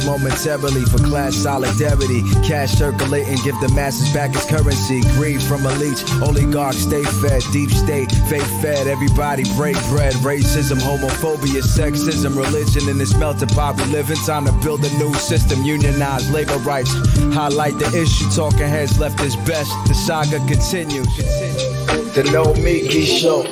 Momentarily for class solidarity, cash circulating, give the masses back its currency. Greed from a leech, oligarchs stay fed, deep state, fake fed, everybody break bread. Racism, homophobia, sexism, religion in this melting pot we live in. Time to build a new system, unionize labor rights, highlight the issue. Talking heads left is best, the saga continues. The Nomiki Show.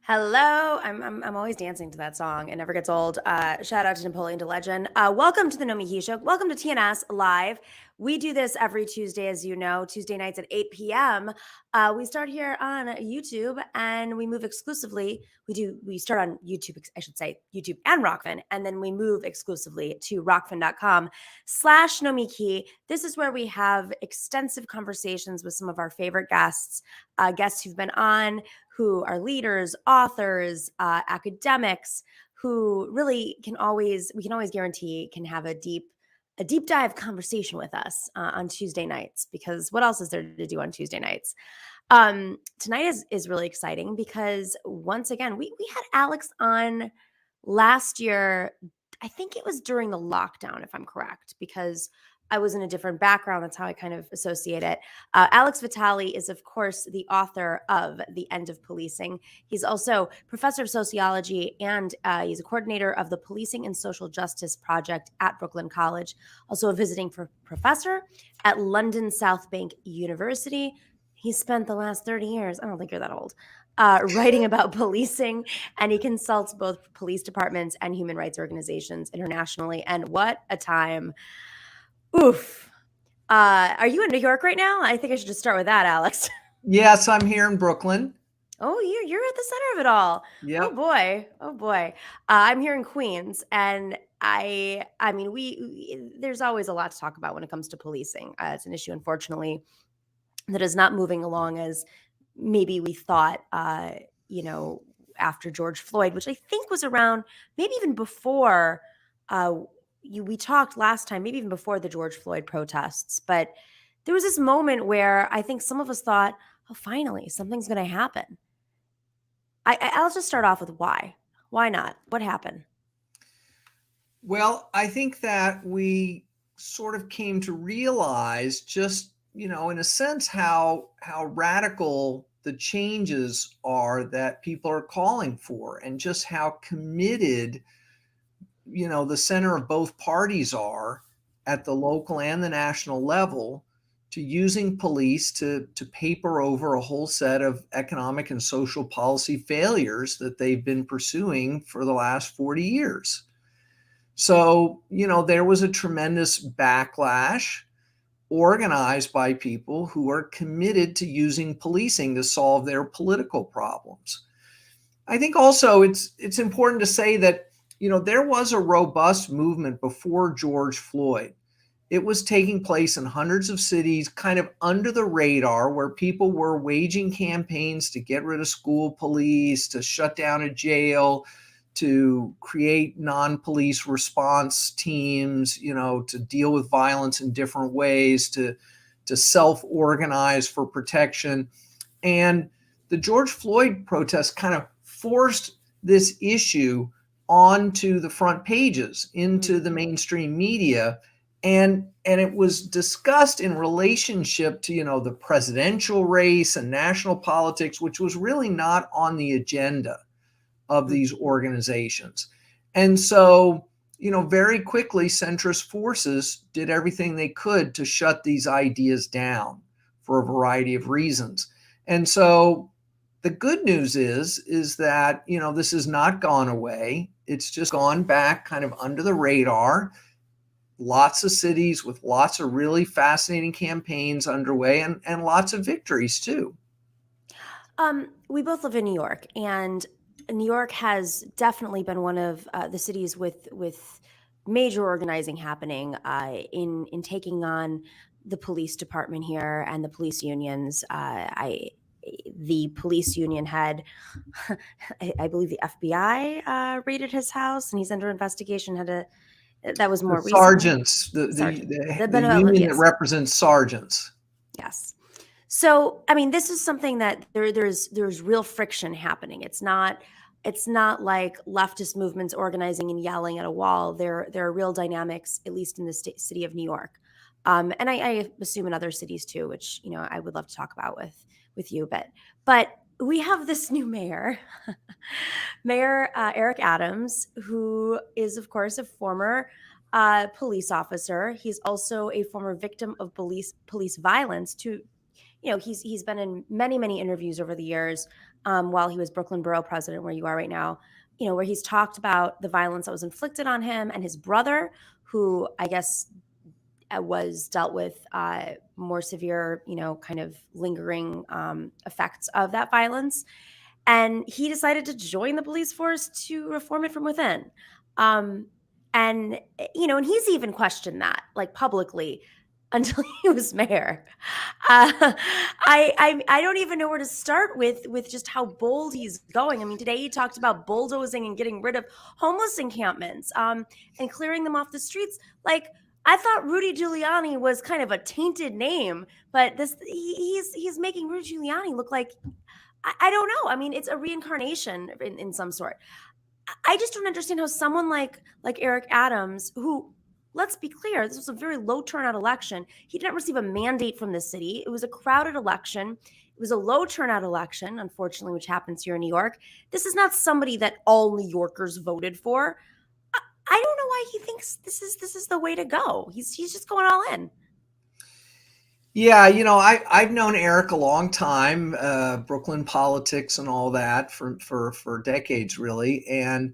Hello, I'm always dancing to that song. It never gets old. Shout out to Napoleon to Legend. Welcome to the Nomiki Show. Welcome to TNS Live. We do this every Tuesday, as you know, Tuesday nights at 8 p.m. We start here on YouTube and we move exclusively. We start on YouTube, I should say, YouTube and Rockfin, and then we move exclusively to rockfin.com/Nomiki. This is where we have extensive conversations with some of our favorite guests who've been on, who are leaders, authors, academics, who really we can always guarantee can have a deep dive conversation with us on Tuesday nights, because what else is there to do on Tuesday nights? Tonight is really exciting because once again, we had Alex on last year. I think it was during the lockdown, if I'm correct, because I was in a different background. That's how I kind of associate it. Alex Vitale is, of course, the author of The End of Policing. He's also professor of sociology, and he's a coordinator of the Policing and Social Justice Project at Brooklyn College. Also a visiting professor at London Southbank University. He spent the last 30 years, I don't think you're that old, writing about policing, and he consults both police departments and human rights organizations internationally. And what a time. Oof. Are you in New York right now? I think I should just start with that, Alex. Yes, I'm here in Brooklyn. Oh, you're at the center of it all. Yep. Oh boy. I'm here in Queens, and I mean, there's always a lot to talk about when it comes to policing. It's an issue, unfortunately, that is not moving along as maybe we thought, after George Floyd, which I think was around maybe even before we talked last time, maybe even before the George Floyd protests. But there was this moment where I think some of us thought, oh, finally, something's going to happen. I'll just start off with why. Why not? What happened? Well, I think that we sort of came to realize just, in a sense, how radical the changes are that people are calling for, and just how committed, the center of both parties are at the local and the national level to using police to paper over a whole set of economic and social policy failures that they've been pursuing for the last 40 years. So, there was a tremendous backlash organized by people who are committed to using policing to solve their political problems. I think also it's important to say that, there was a robust movement before George Floyd. it was taking place in hundreds of cities, kind of under the radar, where people were waging campaigns to get rid of school police, to shut down a jail, to create non-police response teams, to deal with violence in different ways, to self-organize for protection. And the George Floyd protests kind of forced this issue onto the front pages, into the mainstream media. And it was discussed in relationship to, the presidential race and national politics, which was really not on the agenda of these organizations. And so, very quickly, centrist forces did everything they could to shut these ideas down for a variety of reasons. And so the good news is that, this has not gone away. It's just gone back kind of under the radar. Lots of cities with lots of really fascinating campaigns underway, and lots of victories too. We both live in New York, and New York has definitely been one of the cities with major organizing happening in taking on the police department here and the police unions. The police union had, I believe, the FBI raided his house, and he's under investigation. That was more recent. Sergeants, the union that represents sergeants. Yes. So, I mean, this is something that there's real friction happening. It's not like leftist movements organizing and yelling at a wall. There are real dynamics, at least in the city of New York, and I assume in other cities too, which I would love to talk about with you. But we have this new mayor, Mayor Eric Adams, who is, of course, a former police officer. He's also a former victim of police violence. He's been in many interviews over the years while he was Brooklyn Borough President, where you are right now, where he's talked about the violence that was inflicted on him and his brother, who I guess was dealt with more severe, kind of lingering effects of that violence. And he decided to join the police force to reform it from within. And he's even questioned that, like, publicly, until he was mayor. I don't even know where to start with just how bold he's going. I mean, today he talked about bulldozing and getting rid of homeless encampments and clearing them off the streets. Like, I thought Rudy Giuliani was kind of a tainted name, but he's making Rudy Giuliani look like, I don't know. I mean, it's a reincarnation in some sort. I just don't understand how someone like Eric Adams, who, let's be clear, this was a very low turnout election. He didn't receive a mandate from the city. It was a crowded election. It was a low turnout election, unfortunately, which happens here in New York. This is not somebody that all New Yorkers voted for. I don't know why he thinks this is the way to go. He's just going all in. Yeah, I've known Eric a long time, Brooklyn politics and all that for decades, really. And,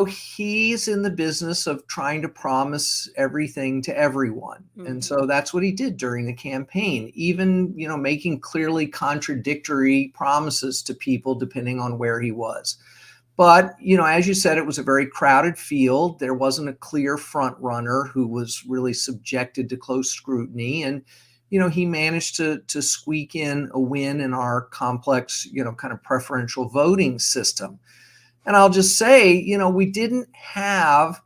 he's in the business of trying to promise everything to everyone. Mm-hmm. And so that's what he did during the campaign, even, making clearly contradictory promises to people depending on where he was. But, as you said, it was a very crowded field. There wasn't a clear front runner who was really subjected to close scrutiny. And, he managed to squeak in a win in our complex, kind of preferential voting system. And I'll just say, we didn't have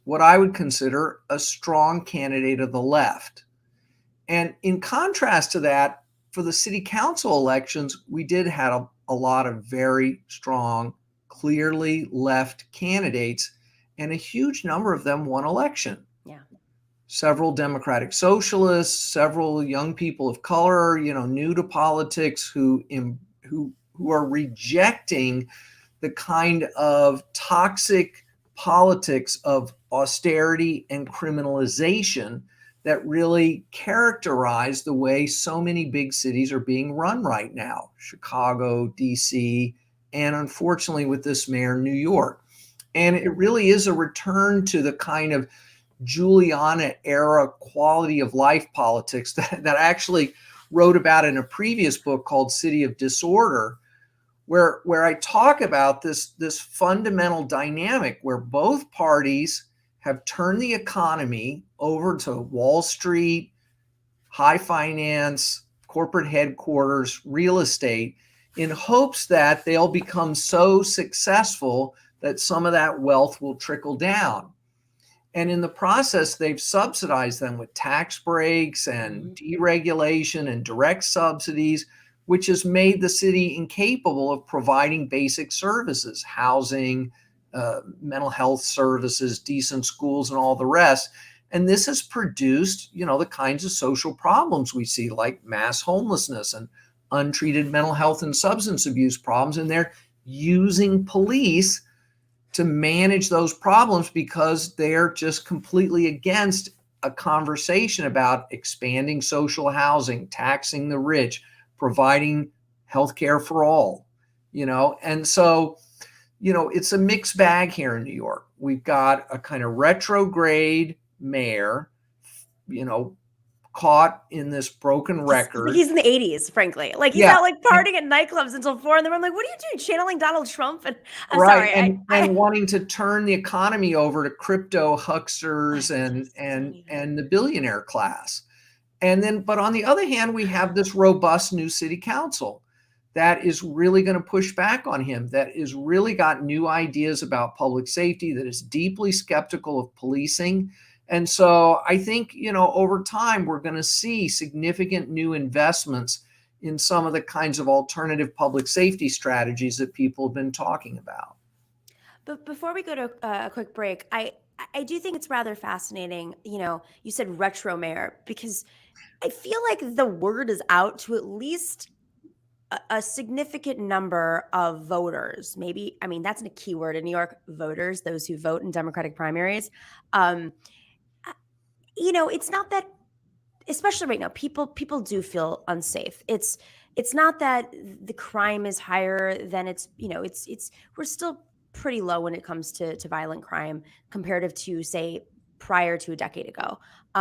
what I would consider a strong candidate of the left. And in contrast to that, for the city council elections, we did have a lot of very strong, clearly left candidates, and a huge number of them won election. Yeah. Several Democratic Socialists, several young people of color, new to politics, who are rejecting the kind of toxic politics of austerity and criminalization that really characterize the way so many big cities are being run right now. Chicago, DC, and unfortunately with this mayor, New York. And it really is a return to the kind of Giuliani era quality of life politics that I actually wrote about in a previous book called City of Disorder, where I talk about this fundamental dynamic where both parties have turned the economy over to Wall Street, high finance, corporate headquarters, real estate, in hopes that they'll become so successful that some of that wealth will trickle down. And in the process, they've subsidized them with tax breaks and deregulation and direct subsidies, which has made the city incapable of providing basic services, housing, mental health services, decent schools, and all the rest. And this has produced, the kinds of social problems we see, like mass homelessness and untreated mental health and substance abuse problems. And they're using police to manage those problems because they're just completely against a conversation about expanding social housing, taxing the rich, providing healthcare for all, and so, it's a mixed bag here in New York. We've got a kind of retrograde mayor, caught in this broken record. He's in the 80s, frankly. Like, he's out partying at nightclubs until 4 in the morning. I'm like, what are you doing? Channeling Donald Trump? And I'm sorry. And wanting to turn the economy over to crypto hucksters and the billionaire class. But on the other hand, we have this robust new city council that is really going to push back on him, that is really got new ideas about public safety, that is deeply skeptical of policing. And so I think, over time, we're going to see significant new investments in some of the kinds of alternative public safety strategies that people have been talking about. But before we go to a quick break, I do think it's rather fascinating. You said retro mayor, because I feel like the word is out to at least a significant number of voters. Maybe, that's a key word in New York, voters, those who vote in Democratic primaries. It's not that, especially right now, people do feel unsafe. It's not that the crime is higher than we're still pretty low when it comes to violent crime comparative to, say, prior to a decade ago,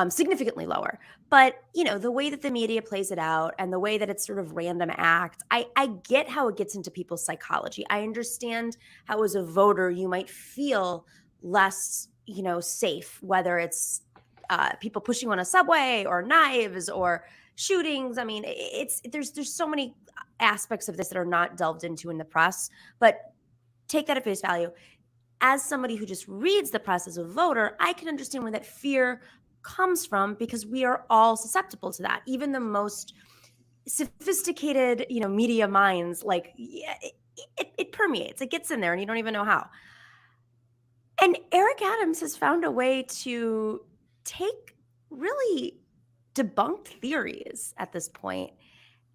significantly lower. But, the way that the media plays it out and the way that it's sort of random act, I get how it gets into people's psychology. I understand how as a voter you might feel less, safe, whether it's people pushing on a subway or knives or shootings. There's so many aspects of this that are not delved into in the press, but take that at face value. As somebody who just reads the press as a voter, I can understand where that fear comes from, because we are all susceptible to that. Even the most sophisticated, media minds, it permeates, it gets in there and you don't even know how. And Eric Adams has found a way to take really debunked theories at this point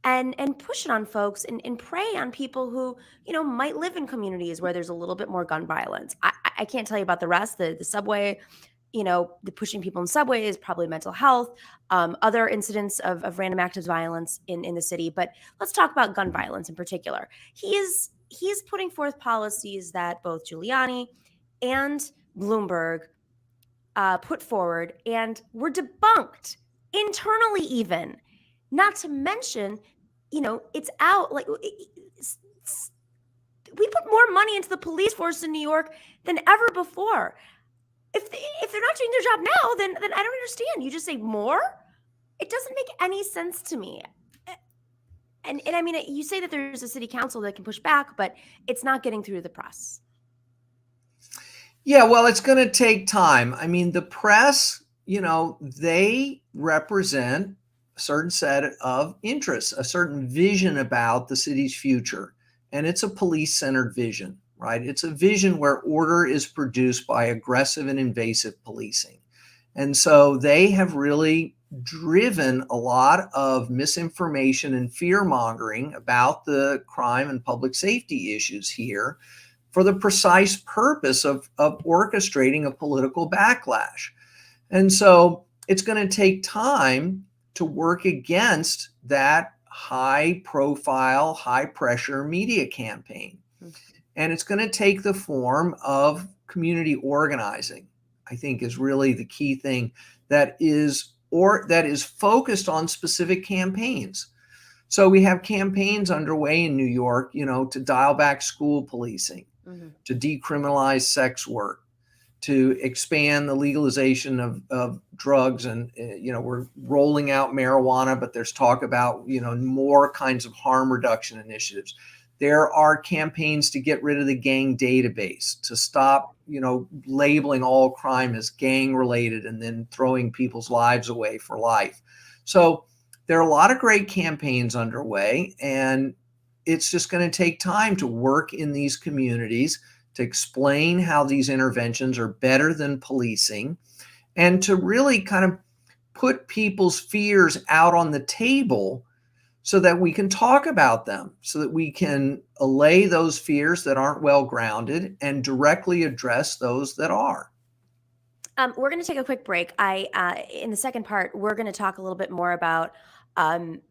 and push it on folks and prey on people who, might live in communities where there's a little bit more gun violence. I can't tell you about the rest, the subway, the pushing people in subways, probably mental health, other incidents of random acts of violence in the city. But let's talk about gun violence in particular. He's putting forth policies that both Giuliani and Bloomberg put forward and were debunked internally, even. Not to mention, it's out. We put more money into the police force in New York than ever before. If they're not doing their job now, then I don't understand. You just say more? It doesn't make any sense to me. And you say that there's a city council that can push back, but it's not getting through to the press. Yeah, well, it's going to take time. The press, they represent a certain set of interests, a certain vision about the city's future. And it's a police-centered vision, right? It's a vision where order is produced by aggressive and invasive policing. And so they have really driven a lot of misinformation and fear-mongering about the crime and public safety issues here for the precise purpose of orchestrating a political backlash. And so it's going to take time to work against that high profile, high pressure media campaign. And it's going to take the form of community organizing, I think, is really the key thing that is focused on specific campaigns. So we have campaigns underway in New York, to dial back school policing, to decriminalize sex work, to expand the legalization of drugs. And, we're rolling out marijuana, but there's talk about, more kinds of harm reduction initiatives. There are campaigns to get rid of the gang database, to stop, labeling all crime as gang related and then throwing people's lives away for life. So there are a lot of great campaigns underway, and it's just going to take time to work in these communities to explain how these interventions are better than policing, and to really kind of put people's fears out on the table so that we can talk about them, so that we can allay those fears that aren't well grounded and directly address those that are. We're going to take a quick break. In the second part, we're going to talk a little bit more about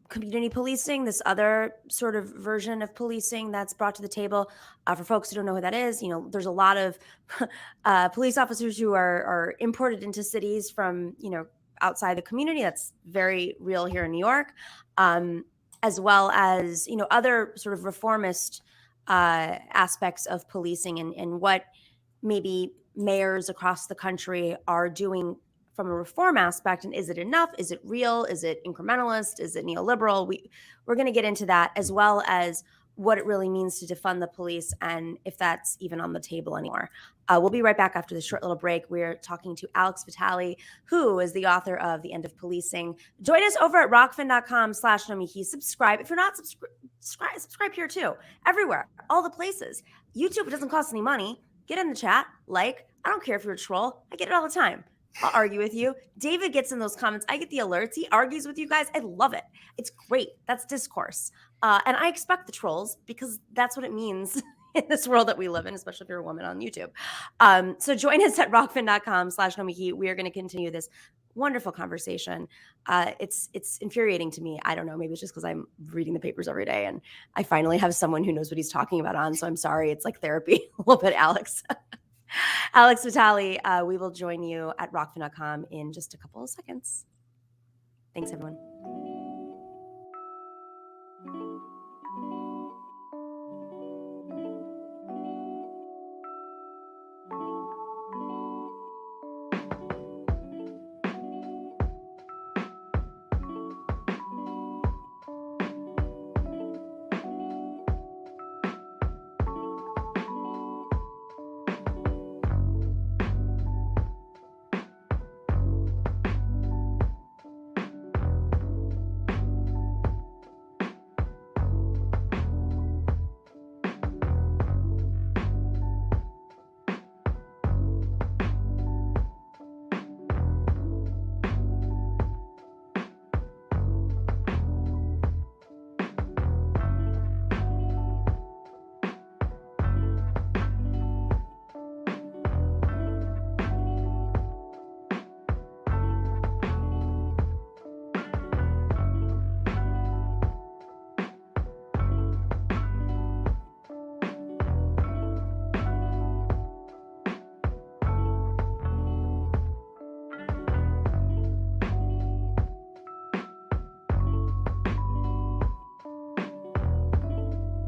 community policing, this other sort of version of policing that's brought to the table. For folks who don't know who that is, there's a lot of police officers who are imported into cities from, outside the community. That's very real here in New York, as well as, other sort of reformist aspects of policing and what maybe mayors across the country are doing from a reform aspect. And is it enough? Is it real? Is it incrementalist? Is it neoliberal? We're going to get into that, as well as what it really means to defund the police and if that's even on the table anymore. We'll be right back after this short little break. We're talking to Alex Vitale, who is the author of The End of Policing. Join us over at rockfin.com/Nomiki. Subscribe. If you're not subscribe here too. Everywhere, all the places. YouTube, it doesn't cost any money. Get in the chat, I don't care if you're a troll. I get it all the time. I'll argue with you. David gets in those comments. I get the alerts. He argues with you guys. I love it. It's great. That's discourse. And I expect the trolls because that's what it means in this world that we live in, especially if you're a woman on YouTube. So join us at rockfin.com/Nomiki. We are going to continue this wonderful conversation. It's infuriating to me. I don't know. Maybe it's just because I'm reading the papers every day and I finally have someone who knows what he's talking about on. So I'm sorry. It's like therapy a little bit, Alex. Alex Vitale, we will join you at rockfin.com in just a couple of seconds. Thanks, everyone.